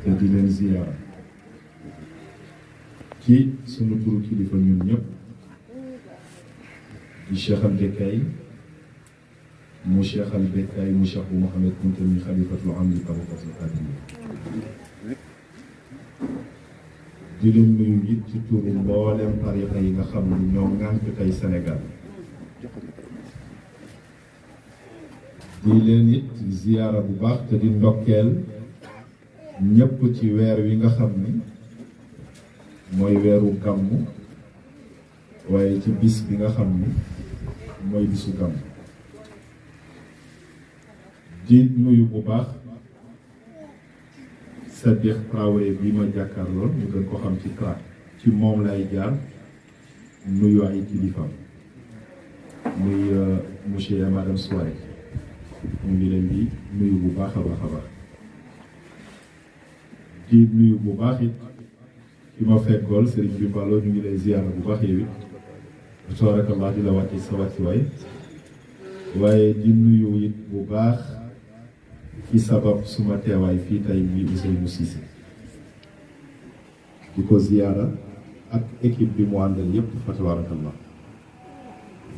te di leen ziyaara ci sunu turu kilifa ñun ñëpp di Cheikh al Bekkay mu Cheikh al Bekkay mu Cheikh bu Mouhamed Kounta mi xalifatul am li tarikatul Qadiriyya di leen nuyu it ci turu mboolem tarixa yi nga xam ne ñoo ŋànk tey Sénégal di leen it ziyaara bu baax te di ndokkeel ñëpp ci weer wi nga xam ni mooy weeru gàmmu waaye ci bis bi nga xam ni mooy bisu gàmmu di nuyu bu baax Sadikh Traoré bi ma jàkkaarlool ñu gën ko xam ci CRA ci moom lay jaar nuyu ay kilifaam muy monsieur et madame Souare mu ngi leen di nuyu bu baax a baax a baax di nuyu bu baax it ki ma fekkool Serigne bi Mballo ñu ngi lay ziyaara bu baax yow it tabarakallah di la wàcce sa wàccuwaay waaye di nuyu it bu baax ci sabab suma teewaay fii tey muy Ousseynou Cissé di ko ziyaara ak équipe bi mu àndal yépp fa tabarakallah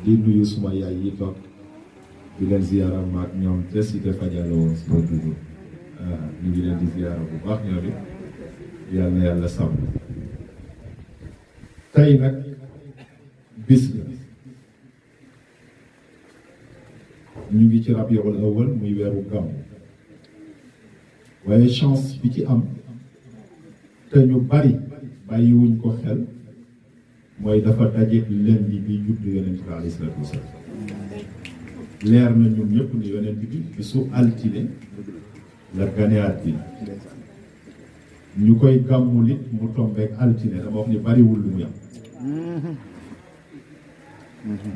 di nuyu suma yaay yi toog di leen ziyaara maag ñoom te Cité Fadia la woon suma dugg ñu ngi leen di ziyaara bu baax ñoom it yàlla na yàlla sàmm tey nag bis la ñu ngi ci Rabiul Awwal muy weeru gàmmu waaye chance bi ci am te ñu bari bàyyiwuñ ko xel mooy dafa daje lundi bi juddu yonent bi alayhi salaatu wasalaam leer na ñun ñëpp ni yonent bi bisu altine la gane àddina ñu koy gàmmu lit mu tombeek altine dama wax ni bariwul lu mu am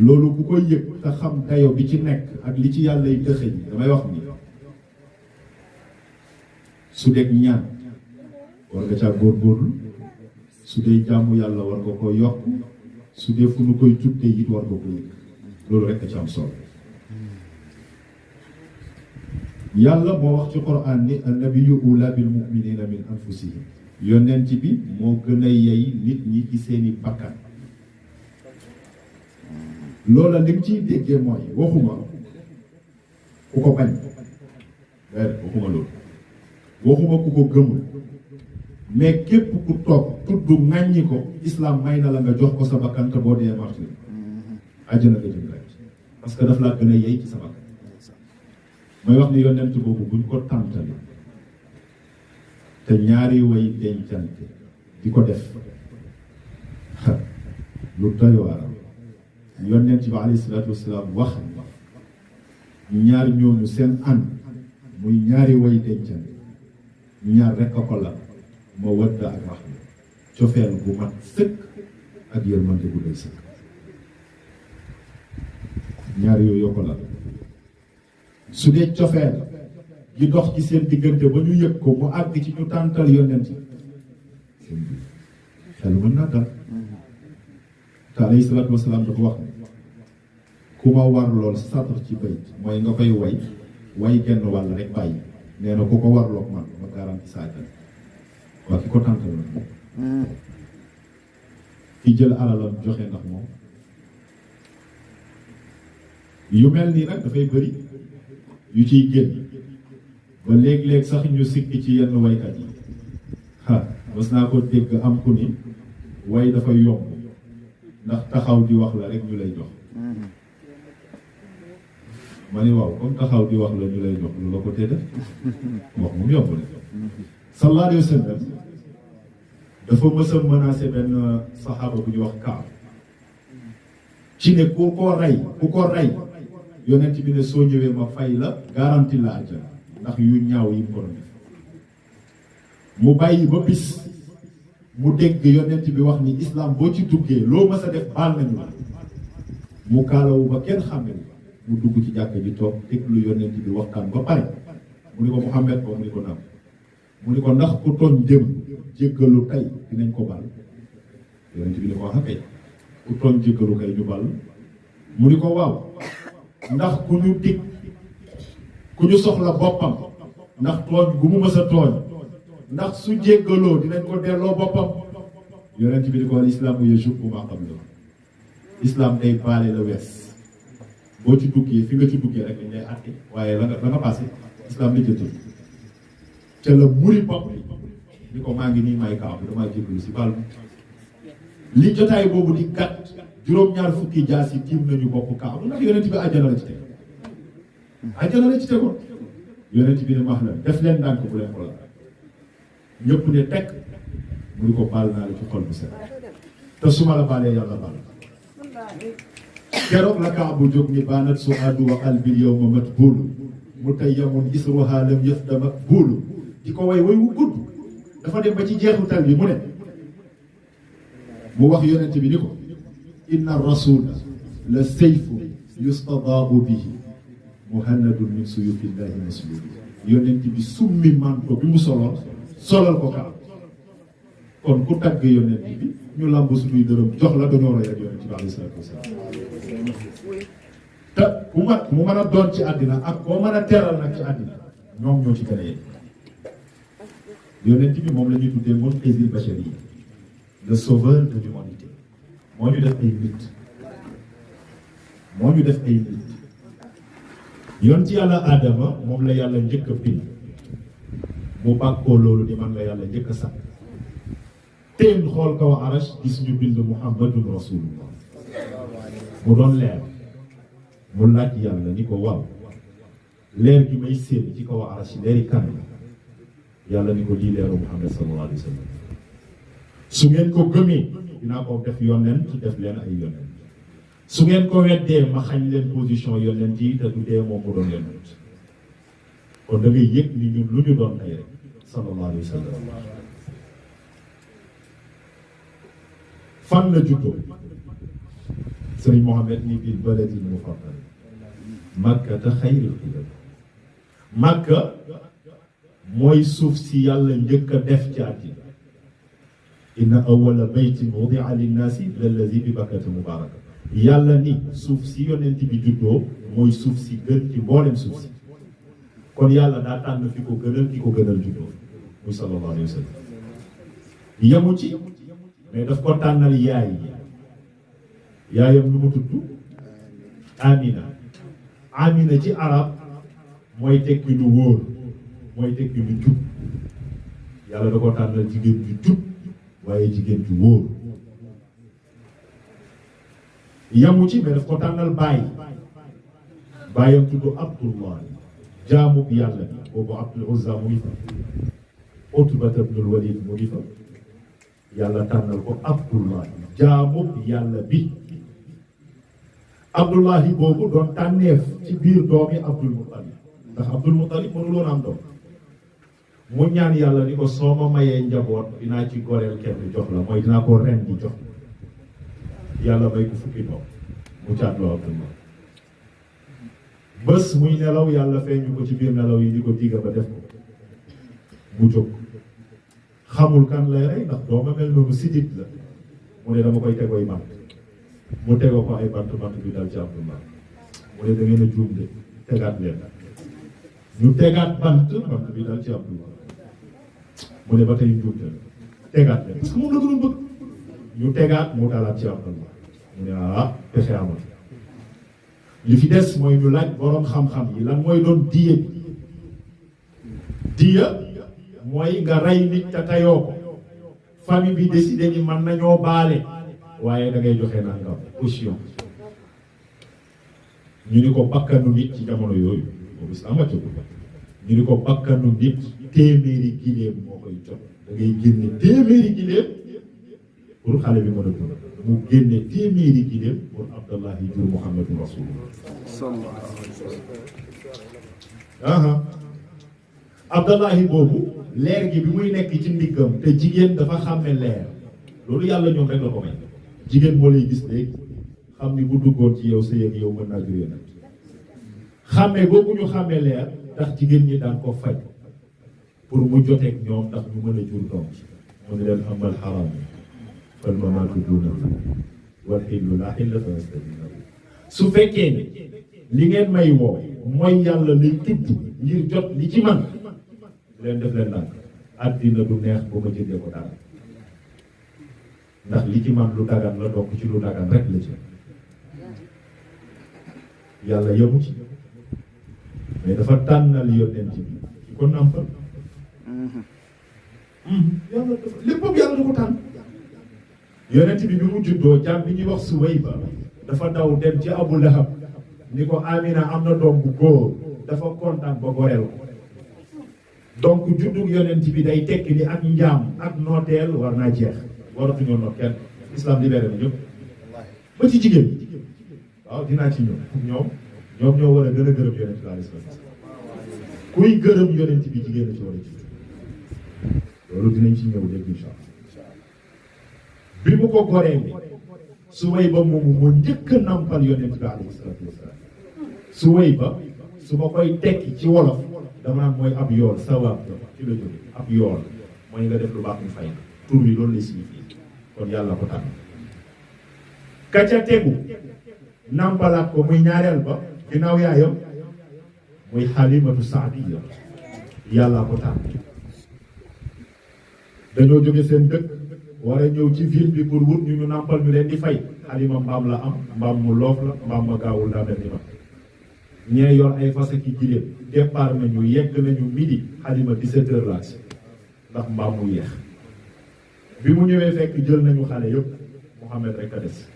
loolu bu koy yëg te xam dayo bi ci nekk ak li ci yàlla yi dëxëñ damay wax ni su dee ñaan war nga caa góorgóorlu su dee jàmm yàlla war nga ko yokk su dee fu nu koy tuddee it war nga ko yëg loolu rekk a ci am solo yàlla moo wax ci Qur'an ni annabiyyu awlaa bil mu'miniina min anfusihim yonent bi moo gën a yey nit ñi ci seeni bakkan loola li nga ciy déggee mooy waxuma ku ko bañ waxuma loolu waxuma ku ko gëmul mais képp ku toog tudd ŋàññi ko islam may na la nga jox ko sa bakkan te boo dee martyr àjjana nga jëm rek parce que daf laa gën a yey ci sa bakkan mooy wax ni yonent boobu buñ ko tàntali te ñaari way dencante di ko def lu doy waaram yonent bi alayhi salaatu wasalaam wax ñaar ñooñu seen ànd muy ñaari way dencante ñaar rekk a ko la ma wadda ak rahma cofeel bu mat sëkk ak yërmande bu doy sëkk ñaar yooyu ko la su dee cofeel gi dox ci seen diggante ba ñu yëg ko mu àgg ci ñu tàntal yonent xel mën naa dal te alayhi salaatu wasalaam dafa wax ku ma war lool satr ci bayt mooy nga koy way genn wàll rek bàyyi nee na ku ko warloog man ma garanti saajal waa ki ko tàntal la ki jël alalam joxe ndax moom yu mel nii nag dafay bëri yu ciy génn ba léeg-léeg sax ñu sikki ci yenn waykat yi mas naa ko dégg am ku ni way dafay yomb ndax taxaw di wax la rek ñu lay jox ma ni waaw comme taxaw di wax la ñu lay jox lu la ko tee def wax moom yomb la sallallahu alayhi wa sallam dafa mës a menacé benn saxaaba bu ñu wax Kaab ci ne ku ko rey yonent bi ne soo ñëwee ma fay la garanti la àjjana ndax yu ñaaw yi mu ko doon def mu bàyyi ba bis mu dégg yonent bi wax ni islam boo ci duggee loo mës a def baal nañu la mu kaalawu ba kenn xàmme mu dugg ci jàkk ji toog déglu yonent bi waxtaan ba pare mu ni ko Muhammad ko mu ni ko naam mu ni ko ndax ku tooñ jëm jéggalu tey dinañ ko baal yonent bi ni ko wax kay ku tooñ jéggalu kay ñu baal mu ni ko waaw ndax ku ñu dig ku ñu soxla boppam ndax tooñ gu mu mës a tooñ ndax su jéggaloo dinañ ko delloo boppam yonent bi di ko al islaamu yajubbu maa qablahu islam day baale la wees boo ci duggee fi nga ci duggee rek dañ lay àtte waaye la nga passé islam li jëtul ca la muri bopp ni ko maa ngi nii may kaaw bi damaa jéggalu si baal li jotaay boobu di gàtt juróom-ñaar fukki jaas yi tiim nañu bopp kaaw ndax yonent bi àjjana la ci teg àjjana la ci tegoon yonent bi ne maax la def leen ndànk bu leen ko la ñëpp ne tekk mu di ko baal naa la ci xol bu set te su ma la baalee yàlla baal keroog la kaa bu jóg ni baanat su addu wa qalbi yawma matbuulu mutayyamun isruha lam yafda maqbuulu di ko way wu gudd dafa dem ba ci jeexutal bi mu ne mu wax yonent bi ni ko inna rasula la sayfu yustadaabu bihi muhannadun min suyufillahi maslubi yonent bi summi manto bi mu solal ko kaa kon ku tagg yonent bi ñu làmb suñuy dërëm jox la dañoo roy ak yonent bi alayhi salaatu wasalaam te mu mën a doon ci àddina ak koo mën a teral nag ci àddina ñoom ñoo ci gën a yegg yonent bi moom la ñuy tuddee munqidhil bashariya le sauveur de l'humanité moo ñu def ay nit yoon ci yàlla Adama moom la yàlla njëkk a bind mu bàkkoo loolu di man la yàlla njëkk a sax teen xool kaw arash gis ñu bind muhammadun rasulullah mu doon leer mu laaj yàlla ni ko waaw leer gi may séen ci kaw arash leeri kan la yàlla ni ko lii leeru muhammad sallallahu alayhi wa sallam su ngeen ko gëmee dinaa ko def yonent def leen ay yonent su ngeen ko weddee ma xañ leen position yonent yi te du dee moom mu doon yonent kon da ngay yëg ni ñun lu ñu doon tey rek sallallahu alayhi wa sallam fan la juddoo sëriñ Mohamed ni bil baladil mufaddal makkata xayril qibla makka mooy suuf si yàlla njëkk a def ci àddina inna awwala baytin wudi'a linnaasi lallazi bi bakkata mubaraka yàlla ni suuf si yonent bi juddoo mooy suuf si gën ci mboolem suuf si kon yàlla daa tànn fi ko gënal ki ko gënal juddoo muy sallallahu alayhi wa sallam yemu ci mais daf ko tànnal yaay yaayam nu mu tudd Amina ci arab mooy tekki lu wóor mooy tekki lu jub yàlla da ko tànnal jigéen ju jub waaye jigéen ju wóor yamu ci mais daf ko tànnal baayam tudd Abdullah jaamu bi yàlla bi boobu Abdul Uzza mu ngi fa Utbata ibnul Walid mu ngi fa yàlla tànnal ko Abdullah jaamu yàlla bi Abdullahi boobu doon tànneef ci biir doomi Abdul Muttalib ndax Abdul Muttalib mënul woon am doom mu ñaan yàlla ni ko soo ma mayee njaboot dinaa ci goreel kenn jox la mooy dinaa ko ren di jox yàlla may ko fukki doom mu caatloo Abdullah bés muy nelaw yàlla feeñu ko ci biir nelaw yi di ko digga ba def ko mu jóg xamul kan lay rey ndax dooma mel noonu sidit la mu ne dama koy tegoy bant mu tegoo ko ay bant bi dal ci Abdullah mu ne da ngeen a juum de tegaat leen ñu tegaat bant bi dal ci Abdullah mu ne ba tey njuumte la tegaat leen parce que moom la gënoon bëgg ñu tegaat mu dalaat ci Abdullah mu ne pexe amal li fi des mooy ñu laaj boroom xam-xam yi lan mooy doon diya mooy nga rey nit te tayoo ko famille bi décidé ni mën nañoo baale waaye da ngay joxe nangam caution ñu ni ko bakkanu nit ci jamono yooyu boobu islam wàccagul ñu ni ko bakkanu nit téeméeri giléem moo koy jot da ngay génne téeméeri giléem pour xale bi mën a dund mu génne téeméeri giléem pour Abdallahi jur Muhammadu Rasulullah Abdallahi boobu leer gi bi muy nekk ci ndiggam te jigéen dafa xàmme leer loolu yàlla ñoom rek la ko may jigéen moo lay gis léegi xam ni bu duggoon ci yow sëy ak yow mën naa jur yonent xàmme boobu ñu xàmme leer ndax jigéen ñi daan ko faj pour mu joteeg ñoom ndax ñu mën a jur doom mu ne leen amal xaraam fal mamaatu duuna wal xillu laa xilla fa yastabina su fekkee ne li ngeen may woo mooy yàlla lay tudd ngir jot li ci man leen def leen ndànk àddina du neex ba ma jëndee ko dara ndax li ci man lu dagan la donc ci lu dagan rek la ci yàlla yemu ci mais dafa tànnal yonent bi ki ko nàmpal yàlla dafa léppam yàlla da ko tànn yonent bi mu juddoo jàmm bi ñuy wax Suwayba dafa daw dem ci Abu Lahab ni ko Amina am na doom bu góor dafa kontaan ba goreel ko donc juddug yonent bi day tekki ni ak njaam ak nooteel war naa jeex waratuñoo noot kenn islam libéré na ñëpp ba ci jigéen waaw dinaa ci ñëw ñoom ñoo war a gën a gërëm yonent bi alayhi salaam kuy gërëm yonent bi jigéen a ci war a jiitu loolu dinañ ci ñëw dégg incha allah bi mu ko goree bi Suwayba moomu moo njëkk a nampal yonent bi alayhi salaatu wasalaam Suwayba su ma koy tekki ci wolof dama naan mooy ab yool sawaab ci la jóge ab yool mooy nga def lu baax ñu fay tur bi loolu lay signifie kon yàlla ko tànn ka ca tegu nampalaat ko muy ñaareel ba ginnaaw yaayam muy Halimatu Saadiya yàlla ko tànn dañoo jóge seen dëkk war a ñëw ci ville bi pour wut ñu nampal ñu leen di fay Halima mbaam la am mbaam mu loof la mbaam ma gaawul daa mel ni ma ñee yor ay fas ak i giléem départ nañu yegg nañu midi Halima 17 heures laa si ndax mbaam mu yeex bi mu ñëwee fekk jël nañu xale yëpp Muhammad rek a des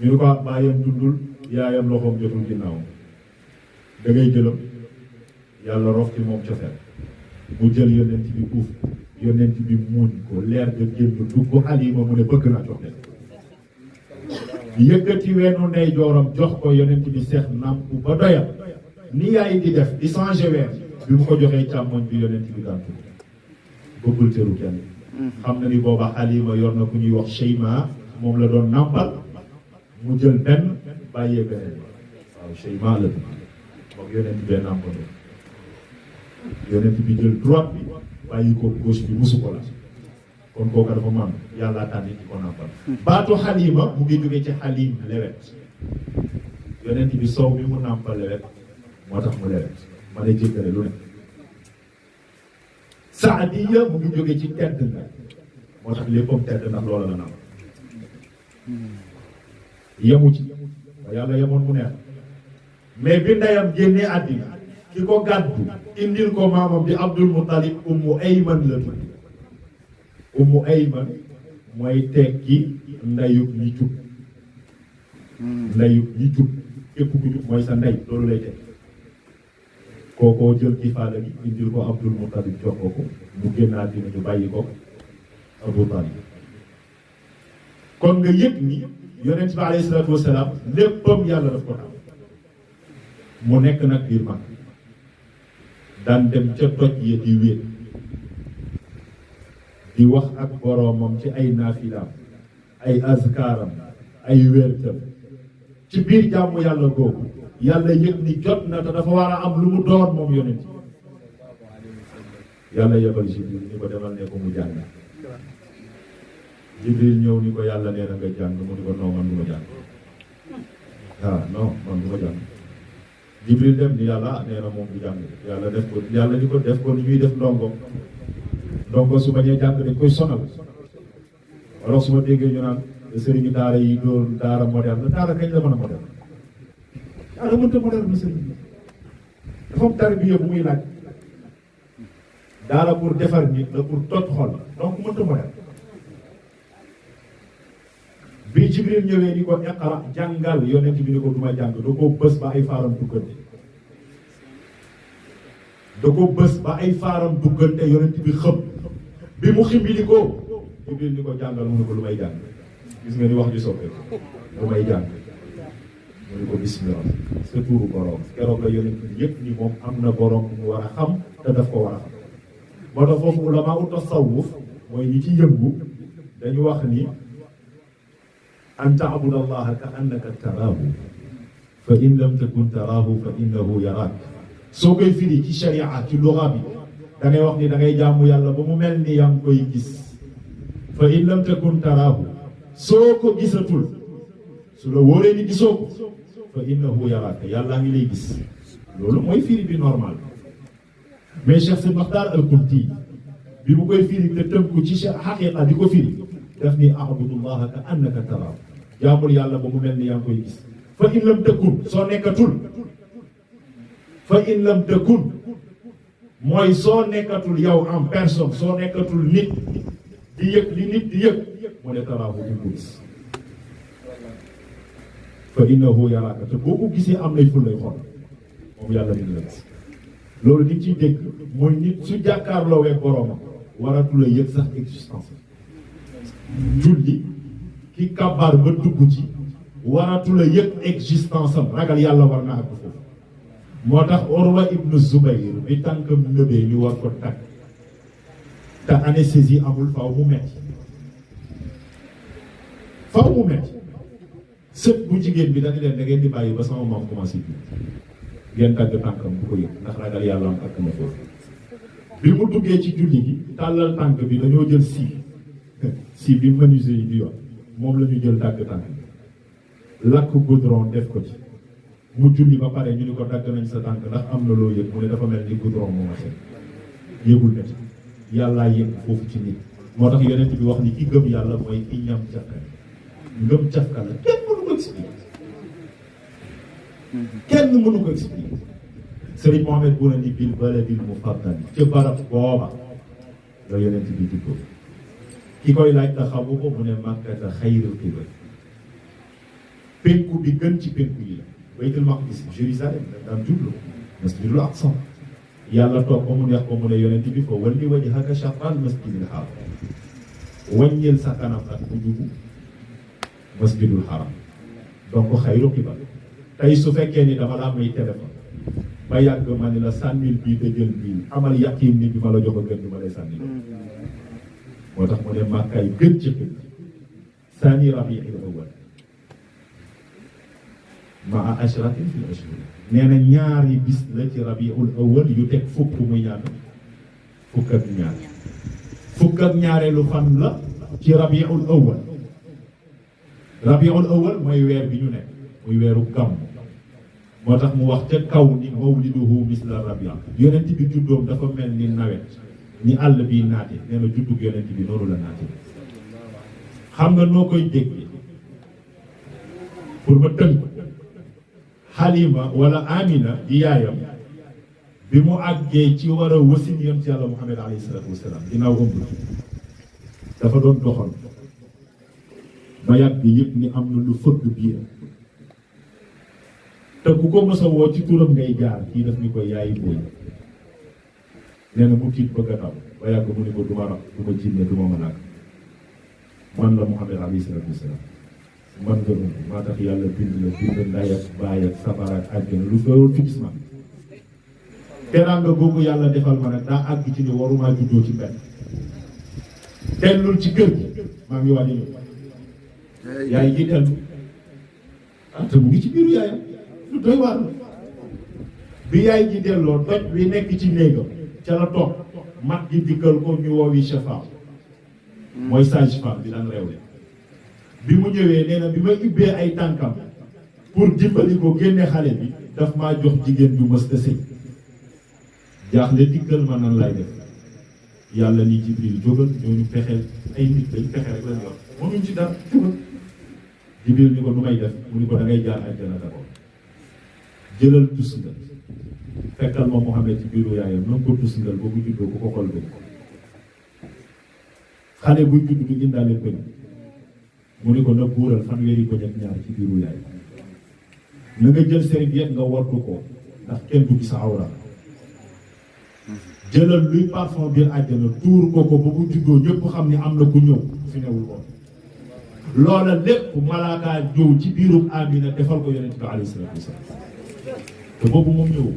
ñu ne ko baayam dundul yaayam loxoom jotul ginnaaw da ngay jëlam yàlla rof ci moom cofeel mu jël yonent bi uuf yonent bi muuñ ko leer ga génn dugg Halima mu ne bëgg naa jox leen yëkkati weenu ndey jooram jox ko yonent bi seex nàmp ba doyal ni yaay di def di changer weer bi mu ko joxee càmmoñ bi yonent bi gàntu bëggul teru kenn xam na ni booba Halima yor na ku ñuy wax Cheyma moom la doon nàmpal mu jël benn bàyyee beneen waaw Cheyma la moom yonent bee nàmpal yonent bi jël droite bi bàyyi ko gauche bi musu ko la kon kooka dafa man yàlla tànn ci ko nàmpal baatu Halima mu ngi jóge ci Halim lewet yonent bi soow bi mu nàmpal lewet moo tax mu lewet ma ne jéggale lu ne Saadiya mu ngi jóge ci tedd nga moo tax léppam tedd ndax loola la nàmpal yemu ci ba yàlla yemoon mu neex mais bi ndeyam génnee àddina ki ko gàddu indil ko maamam di Abdul Muttalib Ummu Ayman la tudd Ummu Ayman mooy tekki ndeyub ñi jub ndeyub ñi jub képp ku jub mooy sa ndey loolu lay tekki kookoo jël kifaala gi indil ko Abdul Muttalib jox ko mu génn àddina ñu bàyyi ko Abu Talib kon nga yëg ni yonent bi alayhi salaatu wasalaam léppam yàlla daf ko tam mu nekk nag biir mag daan dem ca toj ya di wéet di wax ak boroomam ci ay naafilaam ay azkaaram ay wértam ci biir jàmm yàlla googu yàlla yëg ni jot na te dafa war a am lu mu doon moom yonent yàlla yebal Jibril ni ko demal ne ko mu jàng Jibril ñëw ni ko yàlla nee na nga jàng mu ni ko non man du ma jàng non man du ma jàng Jibril dem ni yàlla nee na moom du jàng yàlla def ko yàlla di ko def ko ni ñuy def ndongo su bañee jàng dañ koy sonal alors su ma déggee ñu naan sëriñu daara yi dóor daara moderne daara kañ la mën a moderne daara mënta moderne sëriñ bi dafa am tarbiya bu muy laaj daara pour defar nit la pour toj xol donc mënta moderne bi Jibril ñëwee ni ko iqra jàngal yonent bi ni ko duma jàng da ko bës ba ay faaram duggante yonent bi xëm bi mu ximbi ni ko Jibril ni ko jàngal mu ne ko lu may jàng gis nga ni wax ji soppee lu may jàng mu ne ko bismillah sa tuuru boroom keroog la yonent bi yëpp ni moom am na boroom bu mu war a xam te daf ko war a xam moo tax foofu ulama u tasawuf mooy ñi ci yëngu dañu wax ni an ta'buda allaha ka annaka taraahu fa in lam takun taraahu fa innahu yaraak soo koy firi ci sharia ci luga bi da ngay wax ni da ngay jaamu yàlla ba mu mel ni yaa ngi koy gis fa in lam takun taraahu soo ko gisatul su la wóoree ni gisoo ko fa innahu yaraak yàlla ngi lay gis loolu mooy firi bi normal mais Cheikh Sidi Makhtar al-Kunti bi mu koy firi te tënku ci xaqiqa di ko firi daf ni a'budullaha ka annaka taraahu jaamul yàlla ba mu mel ni yaa ngi koy gis fa in lam takun soo nekkatul fa in lam takun mooy soo nekkatul yow en personne soo nekkatul nit di yëg li nit di yëg mu ne taraahu di ko gis fa innahu yaraaka te boo ko gisee am nay ful lay xool moom yàlla dina la gis loolu li ciy dégg mooy nit su jàkkaarloo weeg boroomam waratu la yëg sax existence julli ki kabaar ba dugg ci waratu la yëg existence am ragal yàlla war na ak foofu moo tax Urwa ibnu Zubayr bi tànkam nëbee ñu war ko tàgg te anesthésie amul faw mu metti sët bu jigéen bi dañu leen da ngeen di bàyyi ba sama maam commencé bi ngeen tàgg tànkam bu ko yëg ndax ragal yàlla am ak na foofu bi mu duggee ci julli gi tàllal tànk bi dañoo jël si bi menuisier yi di yor moom la ñu jël tàgg tànk bi lakk goudron def ko ci mu julli ba pare ñu ni ko dagg nañ sa tànk ndax am na loo yëg mu ne dafa mel ni goudron moo ma seen yëgul ne yàllaa yëg foofu ci nit moo tax yonent bi wax ni ki gëm yàlla mooy ki ñam cafka ngëm cafka la kenn mënu ko expliquer Sëriñ Mohamed bu na ni bil baladil mufaddal ca barab booba la yonent bi juddoo ki koy laaj ta xamu ko mu ne Makkata xayrul qibla penku bi gën ci penku yi la Baytul Maqdis Jérusalem daan jublu masjidul Aqsa yàlla toog ba mu neex ko mu ne yonent bi ko walli wajhaka shatral masjidil haram wàññeel sa kanam ak bu jubu masjidul haram donc xayru qibla tey su fekkee ni dama la may téléphone ba yàgg ma ni la sànnil bii te jël bii amal yaqin ni bi ma la jox a gën bi ma lay sànni moo tax mu ne màkkaay gën ci xib sànni rabiul awwal maa ashratin fil ashhur nee na ñaari bis la ci rabiul awwal yu teg fukk muy ñaata fukk ak ñaar fukk ak ñaareelu fan la ci rabiul awwal rabiul awwal mooy weer bi ñu nekk muy weeru gàmm moo tax mu wax ca kaw ni mawliduhu misla rabia yonent bi juddoom dafa mel ni nawet ni àll bi naate nee na juddug yonent bi noonu la naate xam nga noo koy déggee pour ma tënk Halima wala Amina di yaayam bi mu àggee ci war a wasin yam ci yàlla Muhammad alayhi salaatu wasalaam ginnaaw ëmb dafa doon doxal ba yàgg yëpp ni am na lu fëgg biir te ku ko mës a woo ci turam ngay jaar kii daf ni ko yaayi booy nee na mu tiit bëgg a daw ba yàgg mu ni ko duma rab duma jinne duma malaaka man la Muhammad alayhi salaatu wasalaam man nga ëmb maa tax yàlla bind la bind nday ak baay ak sabar ak àjjana lu doon fi gis ma teraanga googu yàlla defal ma nag daa àgg ci ni warumaa juddoo ci benn dellul ci kër gi maa ngi wàññi ñëw yaay ji dellu te mu ngi ci biiru yaayam lu doy waar bi yaay ji delloo doj bi nekk ci néegam ca la toog mat gi dikkal ko ñu woowi shafa mooy sage femme bi daan réew bi mu ñëwee nee na bi ma ubbee ay tànkam pour dimbali ko génne xale bi daf maa jox jigéen ju mës ta sëy jaaxle dikkal ma nan lay def yàlla ni Jibril jógal ñooñu pexeel ay nit lañ pexe rek lañ yor mënuñ ci dara jógal Jibril ni ko nu may def mu ni ko da ngay jaar àjjana d'abord jëlal tusngal fekkal ma Muhammad ci biiru yaayam na ko tusngal ba bu juddoo ku ko xool bëgg xale buy judd du indaale bëñ mu ni ko na buural fanweeri bëñ ak ñaar ci biiru yaay na nga jël serviette nga wartu ko ndax kenn du gis sa awra jëlal luy parfum biir àjjana tuur ko ba bu juddoo ñëpp xam ni am na ku ñëw fi newul woon loola lépp malaakaa ñëw ci biirum Amina defal ko yonent bi alayhi salaatu wasalaam te boobu moom ñëw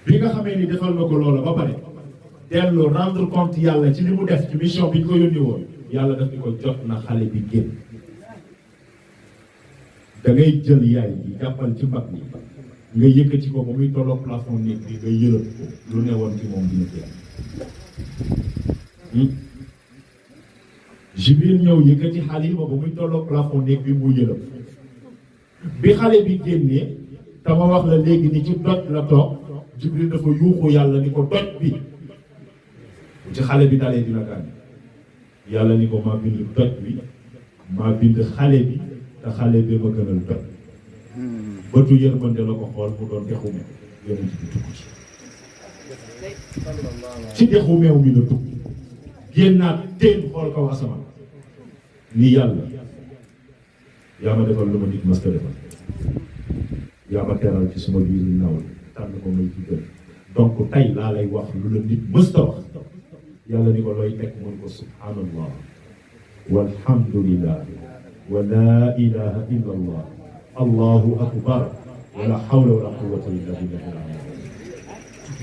bi nga xamee ni defal na ko loola ba pare dellu rendre compte yàlla ci li mu def ci mission bi ñu ko yónni woon yàlla daf ni ko jot na xale bi génn da ngay jël yaay bi jàppal ci mbag mi nga yëkkati ko ba muy tolloo plafond néeg bi nga yëlëb ko lu ne woon ci moom dina jeex Jibril ñëw yëkkati Halima ba muy tolloo plafond néeg bi mu yëlëb bi xale bi génnee te ma wax la léegi ni ci doj la toog Jibril dafa yuuxu yàlla ni ko doj bi ci xale bi dalee dina gaañ yàlla ni ko maa bind doj bi maa bind xale bi te xale bi ma gënal doj bëtu yërmande la ko xool mu doon dexu meew yonent bi tukk ci dexu meew mi la tukk génnaat teen xool kaw asamaan ni yàlla yaa ma defal lu ma nit mësta defal yaa ma teral ci suma biir naw tànn ko may ci gën donc tey laa lay wax lu la nit mësta wax yàlla ni ko looy teg mën ko subhanallah walhamdulillah wa laa ilaha illa allah allahu akbar wala hawla wala quwwata illa billah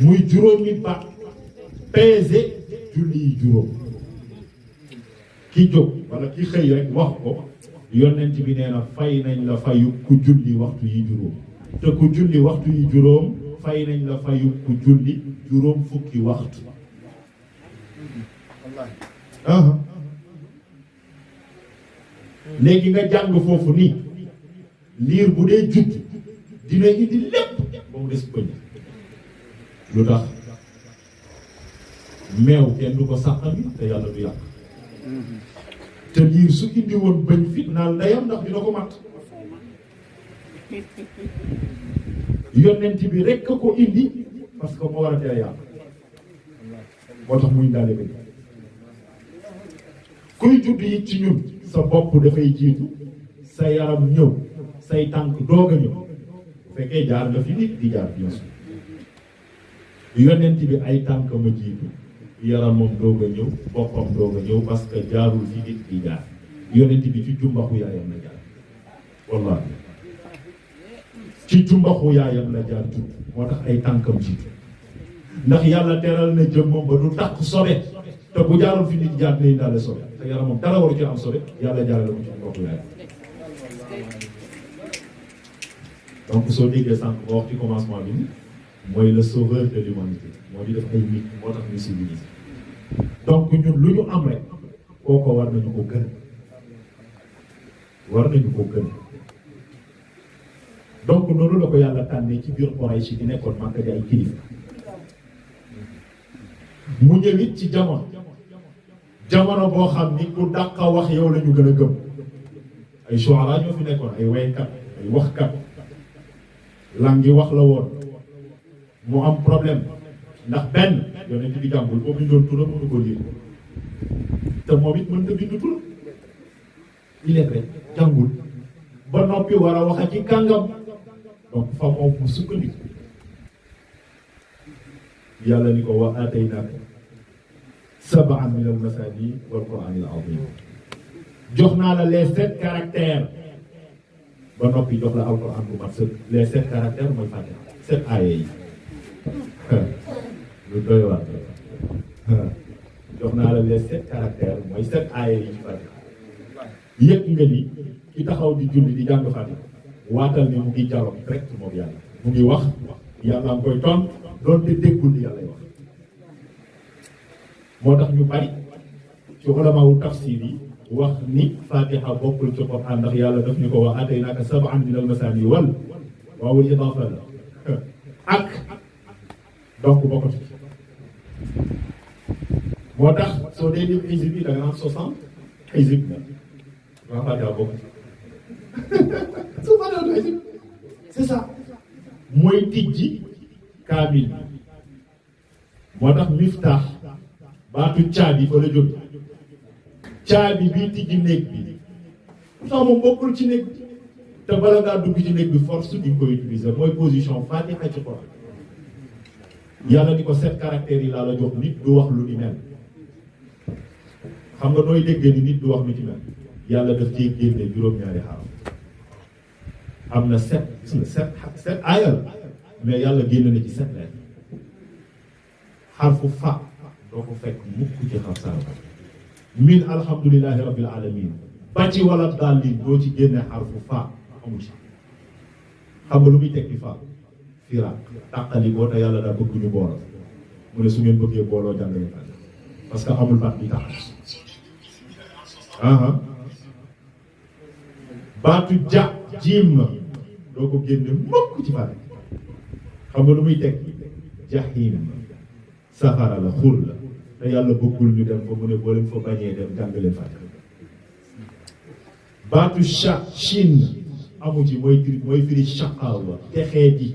muy juróomi baat peese julli yi juróom ki jóg wala ki xëy rek wax ko yonent bi nee na fay nañ la fayu ku julli waxtu yi juróom te ku julli waxtu yi juróom fay nañ la fayu ku julli juróom fukki waxtu léegi nga jàng foofu nii liir bu dee judd dina indi lépp ba mu des bëñ lu tax meew kenn du ko sàqami te yàlla du yàq te liir su indi woon bëñ fit naan ndeyam ndax dina ko mat yonent bi rekk ko indi parce que moo war a tere yàlla moo tax muy ndaale bëñ kuy judd yi ci ñun sa bopp dafay jiitu sa yaram ñëw say tànk doog a ñëw bu fekkee jaar nga fi nit di jaar bien sûr yonent bi ay tànk ma jiitu yaramam doog a ñëw boppam doog a ñëw parce que jaarul fi nit di jaar yonent bi ci jumbaxu yaayam la jaar wallahi ci jumbaxu yaayam la jaar judd moo tax ay tànkam jiitu ndax yàlla teral na jëmmam ba du takk sobe te bu jaarul fi nit jaar dinañ daal sobe te yaramam dara waru ci am sobe yàlla jaarale ko ci jumbaxu yaayam donc soo déggee sànq ba wax ci commencement bi mooy le sauveur de l'humanité moo di def ay nit moo tax ñu civilisé donc ñun lu ñu am rek kooko war nañu ko gën donc noonu la ko yàlla tànnee ci biir Quraysh di nekkoon Makka di ay kilifa mu ñëwit ci jamono boo xam ni ku dàqa wax yow la ñu gën a gëm ay shuara ñoo fi nekkoon ay waykat ay waxkat langi wax la woon mu am problème ndax benn yonent bi jàngul boobu ñu doon turam mënu ko lire te moom it mën ta bind tur il est vrai jàngul ba noppi war a wax ci kàngam donc fa moom mu sukkandiku yàlla ni ko wa aataynaaka sab'an min al-masaani wal qur'aanil aziim jox naa la les 7 caractères ba noppi jox la alquran bu mat sëkk les 7 caractères mooy Fatiha 7 aaya yi lu doy waar jox naa la les 7 caractères mooy 7 aaya yi ci Fatiha yëg nga ni ki taxaw di julli di jàng Fatiha waatal ni mu ngi jàlloo direct moom yàlla mu ngi wax yàlla am koy ton doonte déggul ni yàlla wax moo tax ñu bari ci ulamaawu tafsir yi wax ni Fatiha bokkul ci Quran ndax yàlla daf ñu ko wax ataynaaka sab'an min al-masaani wal waawul idaafa la ak donc bokkatu ci moo tax soo dee lim xisib yi da nga naan 60 xisib la waa Fatiha bokkatu su Fatiha du xisib c'est ça mooy tijji kaamil moo tax miftaax baatu caabi fa la jóg caabi bii tijji néeg bi pourtant moom bokkul ci néeg bi te bala ngaa dugg ci néeg bi force di nga koy utiliser mooy position Fatiha ci Quran yàlla ni ko 7 caractères yi laa la jox nit du wax lu ni mel xam nga nooy déggee ni nit du wax lu ci mel yàlla daf ciy génne juróom-ñaari xaraf am na 7 gis nga 7 aaya la mais yàlla génne na ci 7 lettres xarfu fa doo ko fekk mukk ci xar saaba min alhamdulillahi rabbil alamin ba ci wala daal li doo ci génne xarfu fa amul ci xam nga lu muy tekki fa fira tàqali boo te yàlla daa bëgg ñu booloo mu ne su ngeen bëggee booloo jàngale Fatiha parce que amul baat bi tax baatu ja jiim na doo ko génne mukk ci Fatiha xam nga lu muy tekki jahim safara la xur la te yàlla bëggul ñu dem fa mu ne boo leen fa bañee dem jàng leen Faatiha baatu shin amu ci mooy firi shaqaawa texee di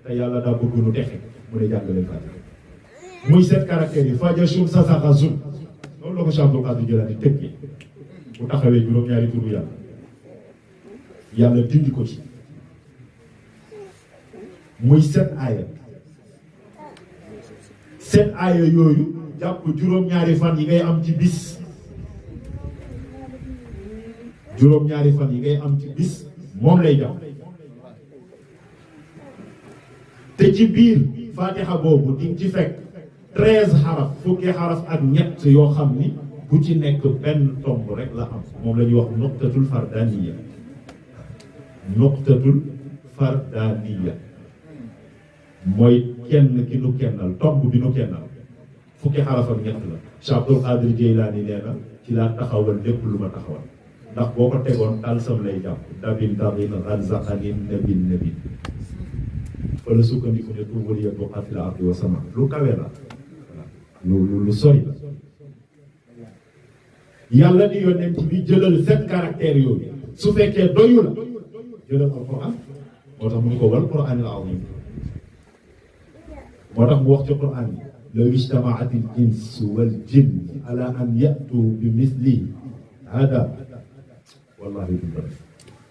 te yàlla daa bëgg nu texe mu ne jàng leen Faatiha muy 7 caractères yi fajashum sasaxa zum loolu la ko Cheikh Abdul Qadir Jilani tëggee bu taxawee juróom-ñaari turu yàlla dindi ko ci muy 7 aaya 7 aaya yooyu jàpp juróom-ñaari fan yi ngay am ci bis juróom-ñaari fan yi ngay am ci bis moom lay jàpp te ci biir Fatiha boobu di ci fekk 13 xaraf fukki xaraf ak ñett yoo xam ni bu ci nekk benn tomb rek la am moom la ñuy wax nuqtatul fardaniya nuqtatul fardaniya mooy kenn ki nu kennal tomb bi nu kennal fukki xaraf ak ñett la Cheikh Abdul Qadir Jeylaani nee na ci laa taxawal lépp lu ma taxawal ndax boo ko tegoon talsam lay jàpp dabin dabin razaqanin nabin nabin fa la sukkandiku ne tuubal yëg bu xatil ardi wa sama lu kawe la lu sori la yàlla ni yonent bi jëlal 7 caractères yooyu su fekkee doyu la jëlal alquran moo tax mu ngi ko wal quran al azim moo tax mu wax ci quran yi law ijtamaat al ins wal jinn ala an yatu bi misli hada wallahi duñ ko def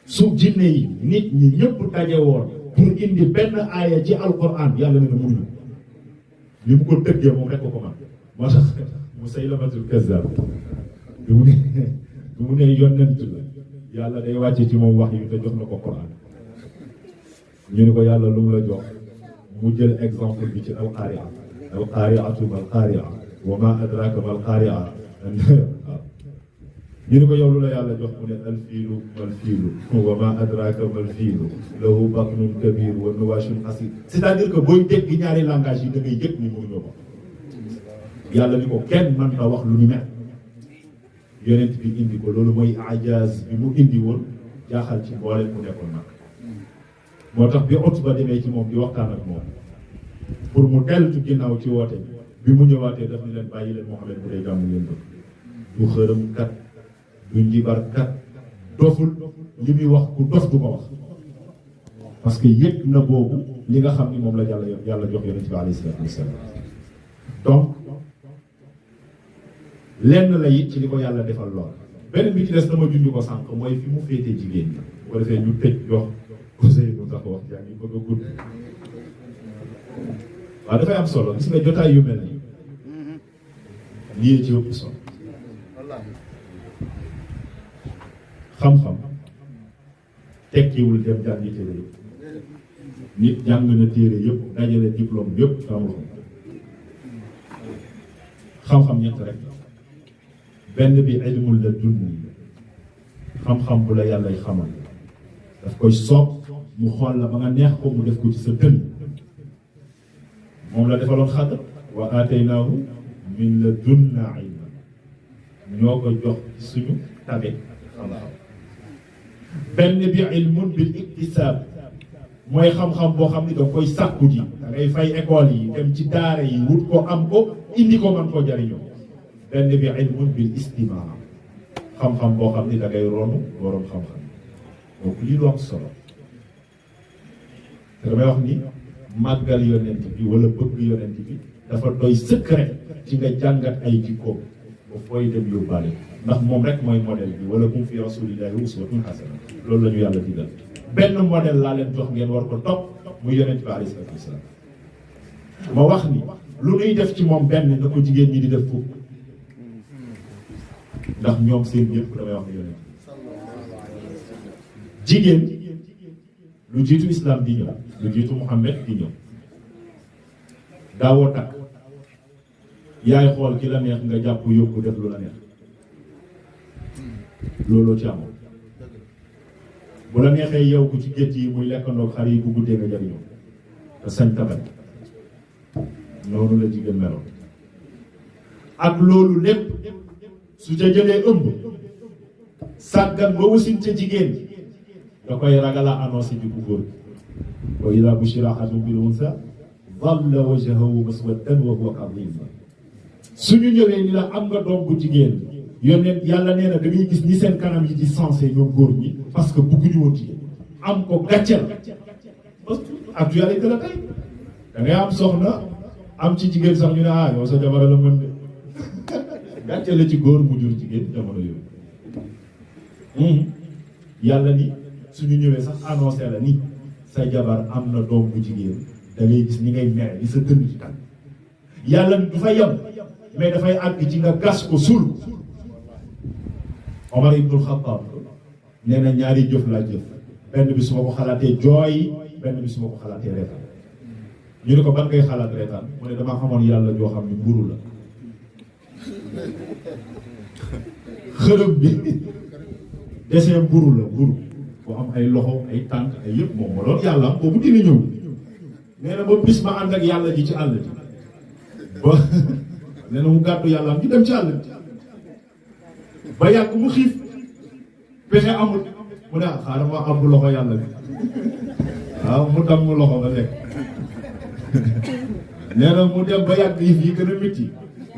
su jinne yi nit ñi ñëpp daje woon pour indi benn aaya ci alquran yàlla ne na mënuñu li mu ko tëggee moom rek ko man moo tax Musaylamatul Kazzab bi mu ne yonent la yàlla day wàcce ci moom wax yu te jox na ko quran ñu ne ko yàlla lu mu la jox mu jël exemple bi ci alqaria alqariatu malqaria wa ma adraka malqaria ñu ne ko yow lu la yàlla jox mu ne alfiilu malfiilu wa ma adraka malfiilu lahu batnun kabir wa nuwashun qasir c'est-à-dire que booy dégg ñaari langage yi da ngay yëg ni mënuñoo ko yàlla ni ko kenn mën na wax lu ñu mel yonent bi indi ko loolu mooy ajaaz bi mu indi woon jaaxal ci boole mu nekkoon nag moo tax bi Utba demee ci moom di waxtaan ak moom pour mu deltu ginnaaw ci woote bi mu ñëwaatee daf ni leen bàyyi leen Muhammad bu dee jàmm ngeen bëgg du xërëm kat du njibar kat doful li muy wax ku dof du ko wax parce que yëg na boobu li nga xam ni moom la yàlla jox yonent bi alayhi salaatu wasalaam donc lenn la it ci li ko yàlla defal lool benn bi ci des dama junj ko sànq mooy fi mu féete jigéen ñi bu ko defee ñu tëj jox Ousseynou ndax wax yaa ngi bëgg a gudd waaw dafay am solo gis nga jotaay yu mel nii lii ci ëpp solo xam-xam tekkiwul dem jàngi téere yëpp nit jàng na téere yëpp dajale diplôme yëpp amul xam-xam ñett rek benn bi ilmul la dunni xam-xam bu la yàllay xamal daf koy soob mu xool la ba nga neex ko mu def ko ci sa dënn moom la defaloon Xadr wa aataynaahu min ladunnaa ilman ñoo ko jox ci suñu tabe xam-xam benn bi ilmun bil iktisaab mooy xam-xam boo xam ni da koy sàkku ji da ngay fay école yi dem ci daara yi wut ko am ko indi ko man koo jariñoo benn bi ilmun bil istimaa xam-xam boo xam ni da ngay ronu borom xam-xam donc lii lu am solo te damay wax ni màggal yonent bi wala bëgg yonent bi dafa doy secret ci nga jàngat ay jikkoom ba fooy dem yóbbaale ndax moom rek mooy modèle bi wala kum fi rasulillahi uswatun hasana loolu la ñu yàlla digal benn modèle laa leen jox ngeen war ko topp muy yonent bi alayhi salaatu wasalaam ma wax ni lu nuy def ci moom benn na ko jigéen ñi di def fukk ndax ñoom seen yëpp damay wax ni yonent jigéen lu jiitu islam di ñëw lu jiitu Muhammad di ñëw daawoo takk yaay xool ki la neex nga jàpp yóbbu def lu la neex looloo ci amoon bu la neexee yow ku ci gétt yi muy lekkandoog xar yi bu guddee nga jariñoo te sañ tabat noonu la jigéen meloon ak loolu lépp su ca jëlee ëmb sàggan ba wasin ca jigéen da koy ragala annoncé bi ku góor wa ida bushira ahadum bil unsa dhalla wajhuhu muswaddan wa huwa kadhim. suñu ñëwee ni la am nga doom bu jigéen yónnee yàlla nee na da ngay gis ni seen kanam yi di sensé ñoom góor ñi parce que bëgguñu woon jigéen am ko gàcceel parce que actualité la tey da ngay am soxna am ci jigéen sax ñu ne ah yow sa jabar la mën de gàcceel la ci góor mu jur jigéen jamono yooyu. yàlla ni suñu ñëwee sax annoncé la ni sa jabar am na doom bu jigéen da ngay gis ni ngay mere ni sa dënn ci tànn yàlla du fa yem mais dafay àgg ci nga gas ko suul. Omar ibnul Xattaab nee na ñaari jëf laa jëf benn bi su ma ko xalaatee jooy benn bi su ma ko xalaatee reetaan ñu ne ko ban ngay xalaat reetaan mu ne damaa xamoon yàlla joo xam ni mburu la xërëm bi dessin mburu la mburu bu am ay loxo ay tànk ay yëpp moom ma doon yàlla am boobu dina ñëw nee na ba bis ma ànd ak yàlla ji ci àll ji ba nee na mu gàddu yàlla am ñu dem ci àll ji ba yàgg mu xiif pexe amul mu ne xaaral ma am loxo yàlla bi waaw mu damm loxo ba lekk nee na mu dem ba yàgg yi gën a métti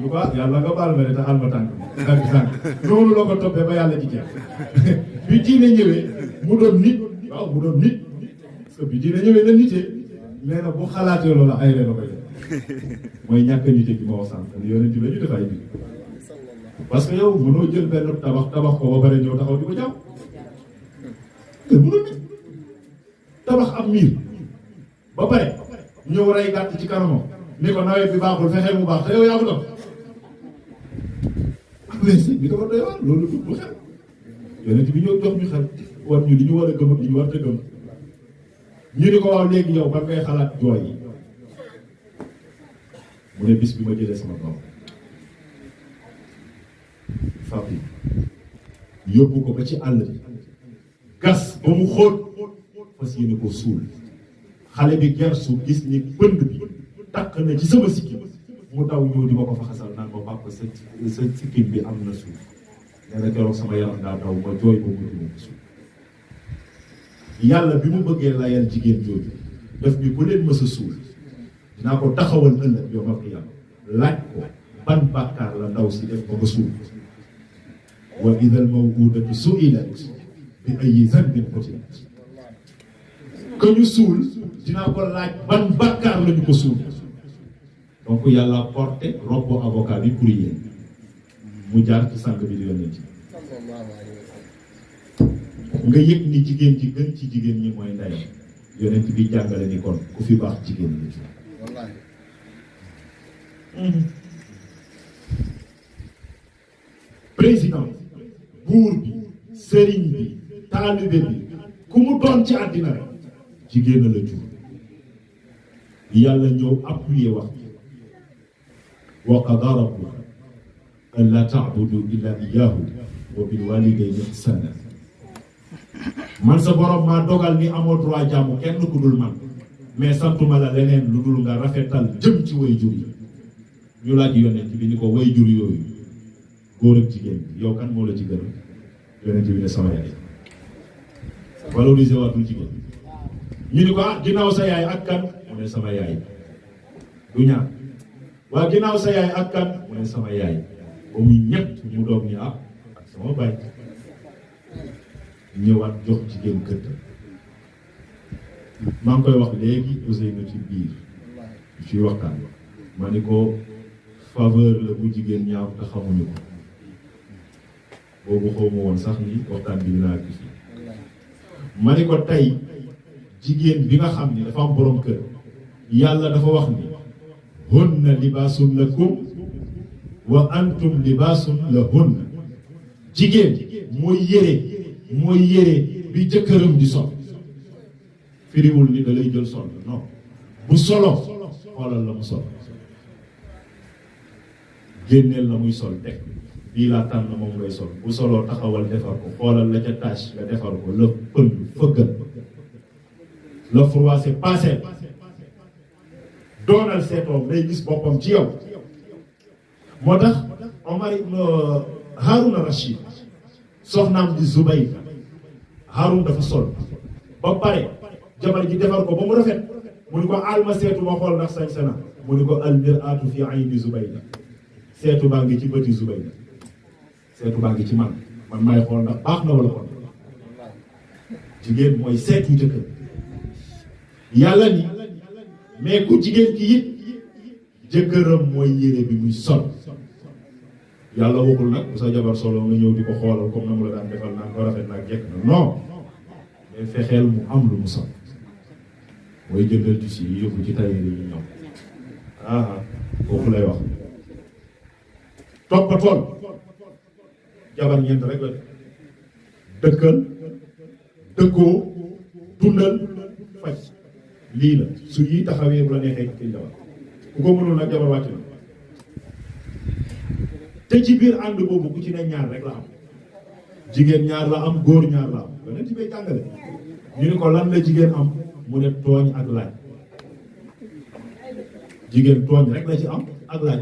lu ko yàlla nga baal ma ne te àll ma tànk tànk noonu la ko toppee ba yàlla ji jeex bi diine ñëwee mu doon nit waaw mu doon nit parce que bi diine ñëwee na nitee nee na bu xalaatee loolu ay ree la koy def mooy ñàkk nite gi ma wax sànq yonent bi la ñu def ay bi parce que yow mënoo jël benn tabax ko ba pare ñëw taxaw di ko jàmm te mënul nit tabax am miir ba pare ñëw rey gàtt ci kanamam ni ko nawet bi baaxul fexeel mu baax te yow yaa ko doon mais si bi dafa doy waar loolu du xel yonent bi ñëw jox ñu xel war ñu li ñu war a gëm ak li ñu war a gëm ñu ni ko waaw léegi yow ba ngay xalaat jooy yi mu ne bis bi ma jëlee sama doom Fatou yóbbu ko ba ci àll bi gas ba mu xóot fas yéene ko suul xale bi gersu gis ni bënd bi takk na ci sama sikkim mu daw ñëw di ma ko fa xasal naan ma papa sa sikkim bi am na suuf nee na keroog sama yaram daa daw ma jooy ba mu dina ko suuf yàlla bi mu bëggee layal jigéen jooju daf ni bu leen mës a suul dinaa ko taxawal ëllëg yow ma ko yàlla laaj ko ban bàkkaar la ndaw si def ba nga suul wa idal mawudatu su'ilat bi ayyi zanbin qutilat que ñu suul dinaa ko laaj ban bàkkaar la ñu ko suul donc yàlla porté robbu avocat bi pour yéen mu jaar ci sang bi di yonent ci nga yëg ni jigéen ji gën ci jigéen ñi mooy ndeyam yonent bi jàngale ni kon ku fi baax jigéen la ci wallahi président buur bi sëriñ bi taalibe bi ku mu doon ci àddina rek jigéen la jur yàlla ñëw appuyer wax wa qadaa rabbuka allaa ta'budu illaa iyyaahu wa bil waalidayni ihsaana man sa borom maa dogal ni amoo droit jaamu kenn ku dul man mais santuma la leneen lu dul nga rafetal jëm ci way jur yi ñu laaj yonent bi ni ko way jur yooyu góor ak jigéen yow kan moo la ci gën yonent bi ne sama yaay valoriser waatul jigéen ñu ni ko ginnaaw sa yaay ak kan mu ne sama yaay du ñaar waa ginnaaw sa yaay ak kan mu ne sama yaay ba muy ñett mu doog ni ak sama baay ñëwaat jox jigéen gëdd maa ngi koy wax léegi Ousseynou ci biir ci waxtaan ma ni ko faveur la bu jigéen ñaaw te xamuñu ko boobu xaw ma woon sax ni waxtaan bi dinaa gis ma ni ko tey jigéen bi nga xam ni dafa am borom kër yàlla dafa wax ni hunna libaasun lakum wa antum libaasun lahunna jigéen mooy yére bi jëkkëram di sol firiwul ni da lay jël sol non bu solo xoolal la mu sol génneel la muy sol teg bii laa tànn moom ngay sol bu soloo taxawal defar ko xoolal la ca tâche nga defar ko la pënd fëggal la froissé passé doonal seetoom day gis boppam ci yow moo tax Omar ibn Haruna Rashid soxnaam di Zubayda Harun dafa sol ba pare jabar ji defar ko ba mu rafet mu ni ko aal ma seetu ma xool ndax sañ sana mu ni ko al mir'atu fi ayni Zubayda seetu baa ngi ci bëti Zubayda seetu baa ngi ci man maay xool ndax baax na wala kon jigéen mooy seetu jëkkër yàlla ni mais ku jigéen ki it jëkkëram mooy yére bi muy sol yàlla waxul nag bu sa jabar solo nga ñëw di ko xoolal comme na mu la daan defal naan ko rafet naag jekk na non mais fexeel mu am lu mu sol mooy jëndal tissu yi yóbbu ci tailleur yi ñu ñëw foofu lay wax toppatool jabar ñeent rek la de dëkkal dëkkoo dundal faj lii la su yi taxawee bu la neexee ci jabar ku ko mënul nag jabar wàcc na te ci biir ànd boobu ku ci ne ñaar rek la am jigéen ñaar la am góor ñaar la am beneen ci bay jàngale ñu ne ko lan la jigéen am mu ne tooñ ak laaj jigéen tooñ rek la ci am ak laaj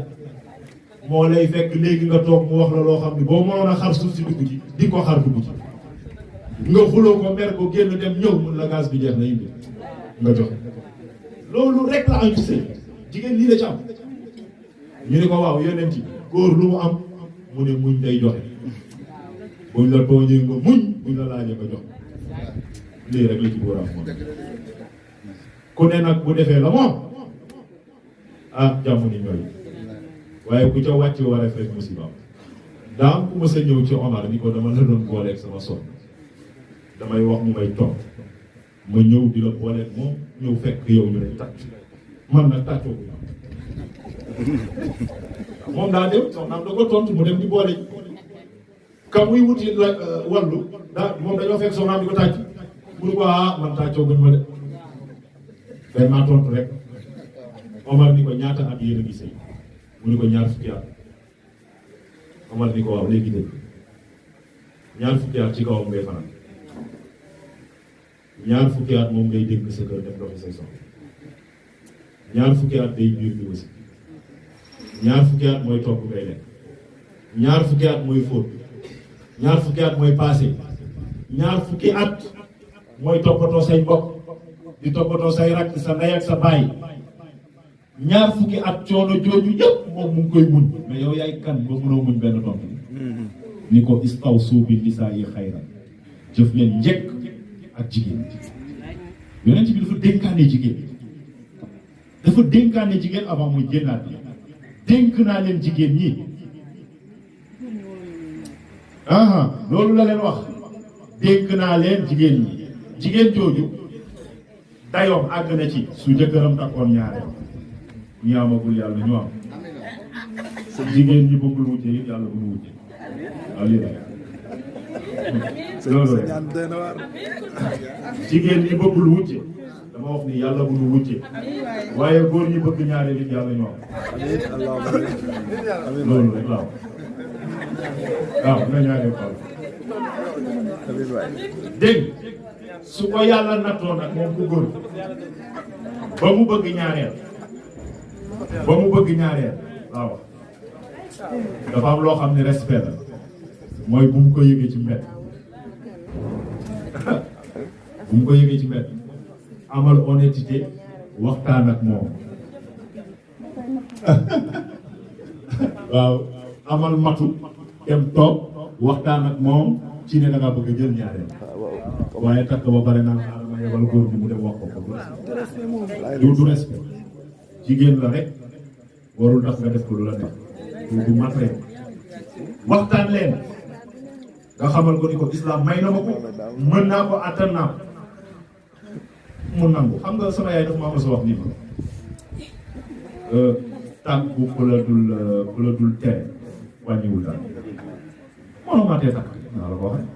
moo lay fekk léegi nga toog mu wax la loo xam ne boo mënoon a xar suuf si dugg ci di ko xar dugg ci nga xuloo ko mer ko génn dem ñëw mun la gaz bi jeex na indi nga jox loolu rek la am ci sëy jigéen lii la ci am ñu ne ko waaw yonent ci góor lu mu am mu ne muñ day joxe buñ la tooñee nga muñ buñ la laajee nga jox lii rek la ci góor am moom ku ne nag bu defee la moom jàmm ni ñooy waaye ku ca wàcc wareef rek musiba daam ku ma sa ñëw ci Omar ni ko dama la doon booleeg sama son damay wax mu may toog ma ñëw di la booleeg moom ñëw fekk yow ñu lay tàcc man nag tàccoo bu moom daa dem soxnaam da ko tontu mu dem di boole ka muy wuti la wallu daa moom dañoo fekk soxnaam di ko tàcc mu ne ko man tàccoo guñ ma de day maa tontu rek Omar ni ko ñaata at yéen a ngi sëy mu ni ko ñaar fukki at Omar ni ko waaw léegi dëgg ñaar fukki at ci kawam ngay fanaan ñaar fukki at moom ngay dégg sa kër def doxi say soxla ñaar fukki at day biir di wasi ñaar fukki at mooy togg ngay lekk ñaar fukki at mooy fóot ñaar fukki at mooy passé ñaar fukki at mooy toppatoo say mbokk di toppatoo say rakk sa ndey ak sa baay ñaar fukki at coono jooju yëpp moom mu ngi koy muñ mais yow yaay kan ba mënoo muñ benn tontu ni ko istawsu bi nisaa'i xayran jëf leen njëkk ak jigéen yonent bi dafa dénkaane jigéen dafa dénkaane jigéen avant muy génnaat bi dénk naa leen jigéen ñi loolu la leen wax dénk naa leen jigéen ñi jigéen jooju dayoom àgg na ci su jëkkëram takkoon ñaareel ñi amagul yàlla ñu am jigéen ñi bëggul wujje it yàlla bu ñu wujje waaw lii la loolu rek jigéen ñi bëggul wujje dama wax ni yàlla bu ñu wujje waaye góor ñi bëgg ñaareel it yàlla ñu am loolu rek laaw waaw na ñaareel xool dégg su ko yàlla nattoon ak moom ku góor ba mu bëgg ñaareel waaw dafa am loo xam ne respect la mooy bu mu ko yëgee ci mbedd bu mu ko yëgee ci mbedd amal honnêteté waxtaan ak moom waaw amal matu dem toog waxtaan ak moom ci ne da ngaa bëgg a jël ñaareel waaye takk ba pare naan xaaral ma yebal góor bi mu dem wax ko du respect jigéen la rek warul tax nga def ko lu la neex du mat rek waxtaan leen nga xamal ko ni ko islam may na ma ko mën naa ko attan naa ko mu nangu xam nga sama yaay dafa ma sa wax nii tànk bu ku la dul tere wàññiwul daal mënoo maa tee takk naa la ko waxee